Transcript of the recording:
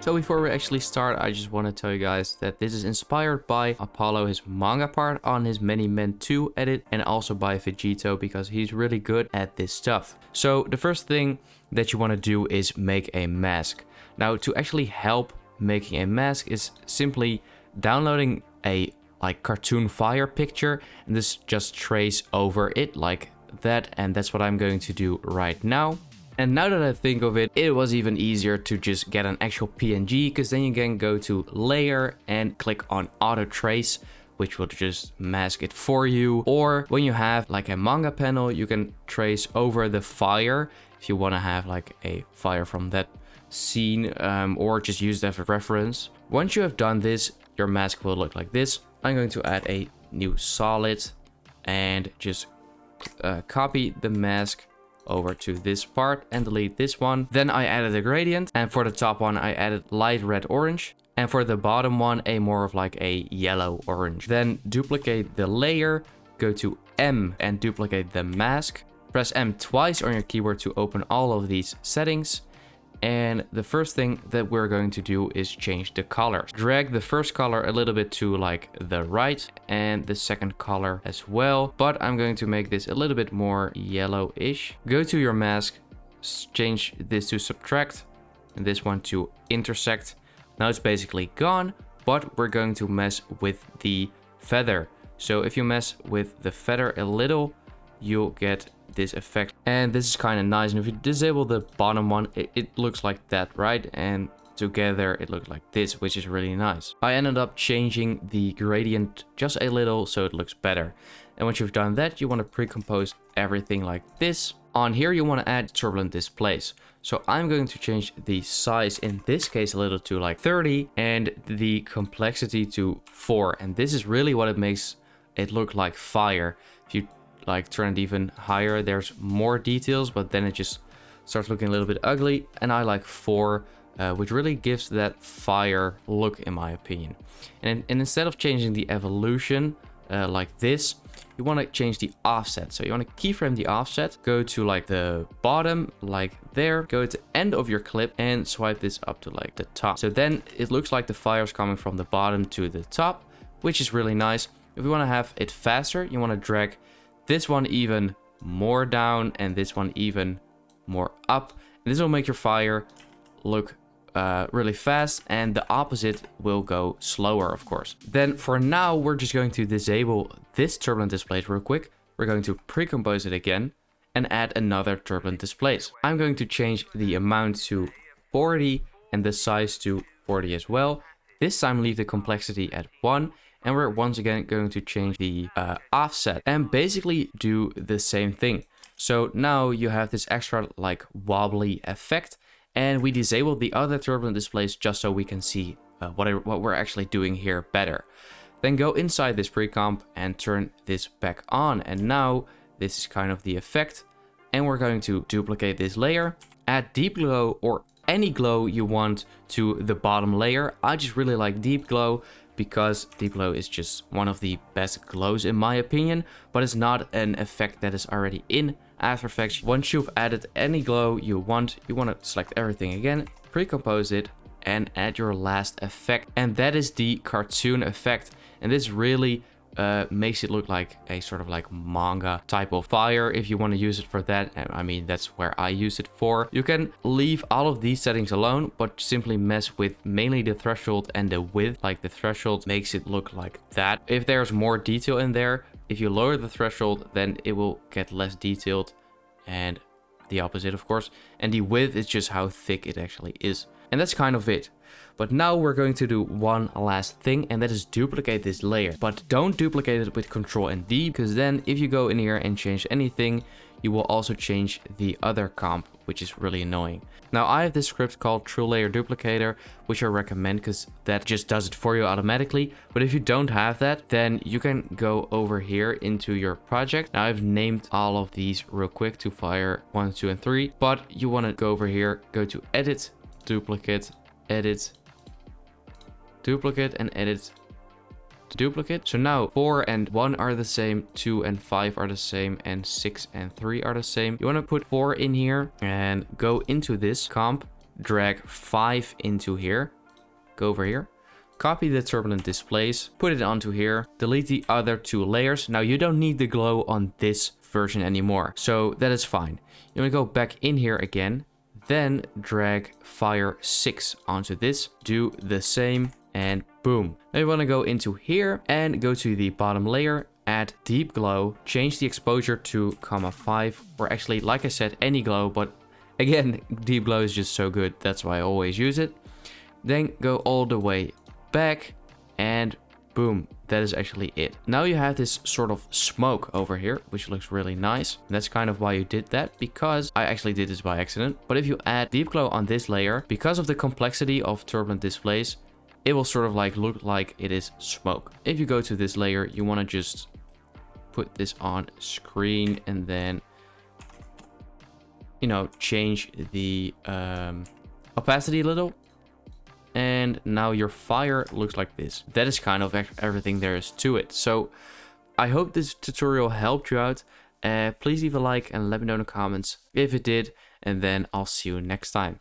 So before we actually start, I just want to tell you guys that this is inspired by Apollo, his manga part on his Many Men 2 edit, and also by Vegito because he's really good at this stuff. So the first thing that you want to do is make a mask. Now to actually help making a mask is simply downloading a cartoon fire picture and just trace over it like that, and that's what I'm going to do right now. And now that I think of it, it was even easier to just get an actual PNG, because then you can go to layer and click on auto trace, which will just mask it for you. Or when you have like a manga panel, you can trace over the fire if you want to have like a fire from that scene, or just use that as a reference. Once you have done this, your mask will look like this. I'm going to add a new solid and just copy the mask over to this part and delete this one. Then I added a gradient, and for the top one I added light red orange, and for the bottom one a more of like a yellow orange. Then duplicate the layer, go to M and duplicate the mask. Press M twice on your keyboard to open all of these settings. And the first thing that we're going to do is change the color. Drag the first color a little bit to like the right and the second color as well. But I'm going to make this a little bit more yellowish. Go to your mask, change this to subtract and this one to intersect. Now it's basically gone, but we're going to mess with the feather. So if you mess with the feather a little, you'll get this effect, and this is kind of nice. And if you disable the bottom one, it looks like that, right? And together it looks like this, which is really nice. I ended up changing the gradient just a little so it looks better. And once you've done that, you want to pre-compose everything like this. On here you want to add turbulent displays, so I'm going to change the size in this case a little to like 30 and the complexity to 4, and this is really what it makes it look like fire. If you like turn it even higher, there's more details, but then it just starts looking a little bit ugly, and I like 4, which really gives that fire look in my opinion. And instead of changing the evolution like this, you want to change the offset. So you want to keyframe the offset, go to like the bottom like there, go to end of your clip and swipe this up to like the top. So then it looks like the fire is coming from the bottom to the top, which is really nice. If you want to have it faster, you want to drag this one even more down and this one even more up. And this will make your fire look really fast, and the opposite will go slower, of course. Then for now, we're just going to disable this turbulent display real quick. We're going to pre-compose it again and add another turbulent displays. I'm going to change the amount to 40 and the size to 40 as well. This time leave the complexity at 1. And we're once again going to change the offset and basically do the same thing. So now you have this extra like wobbly effect, and we disabled the other turbulent displays just so we can see what we're actually doing here better. Then go inside this pre-comp and turn this back on, and now this is kind of the effect. And we're going to duplicate this layer, add deep glow or any glow you want to the bottom layer. I just really like deep glow, because deep glow is just one of the best glows in my opinion, but it's not an effect that is already in After Effects. Once you've added any glow you want to select everything again, pre-compose it, and add your last effect. And that is the cartoon effect. And this really makes it look like a sort of like manga type of fire. If you want to use it for that, I mean, that's where I use it for. You can leave all of these settings alone, but simply mess with mainly the threshold and the width. Like the threshold makes it look like that. If there's more detail in there, if you lower the threshold, then it will get less detailed, and the opposite of course. And the width is just how thick it actually is. And that's kind of it. But now we're going to do one last thing, and that is duplicate this layer. But don't duplicate it with Ctrl and D, because then if you go in here and change anything, you will also change the other comp, which is really annoying. Now I have this script called True Layer Duplicator, which I recommend because that just does it for you automatically. But if you don't have that, then you can go over here into your project. Now I've named all of these real quick to Fire 1, 2, and 3. But you want to go over here, go to Edit, Duplicate, Edit, Duplicate, and Edit to duplicate. So now 4 and 1 are the same, 2 and 5 are the same, and 6 and 3 are the same. You want to put 4 in here and go into this comp, drag 5 into here, go over here, copy the turbulent displays, put it onto here, delete the other 2 layers. Now you don't need the glow on this version anymore, so that is fine. You want to go back in here again, then drag Fire 6 onto this, do the same, and boom. Now you want to go into here and go to the bottom layer, add deep glow, change the exposure to 5, or actually, like I said, any glow, but again, deep glow is just so good, that's why I always use it. Then go all the way back and boom, that is actually it. Now you have this sort of smoke over here, which looks really nice. And that's kind of why you did that, because I actually did this by accident. But if you add deep glow on this layer, because of the complexity of turbulent displays, it will sort of like look like it is smoke. If you go to this layer, you want to just put this on screen and then, you know, change the opacity a little. And now your fire looks like this. That is kind of everything there is to it. So I hope this tutorial helped you out. Please leave a like and let me know in the comments if it did. And then I'll see you next time.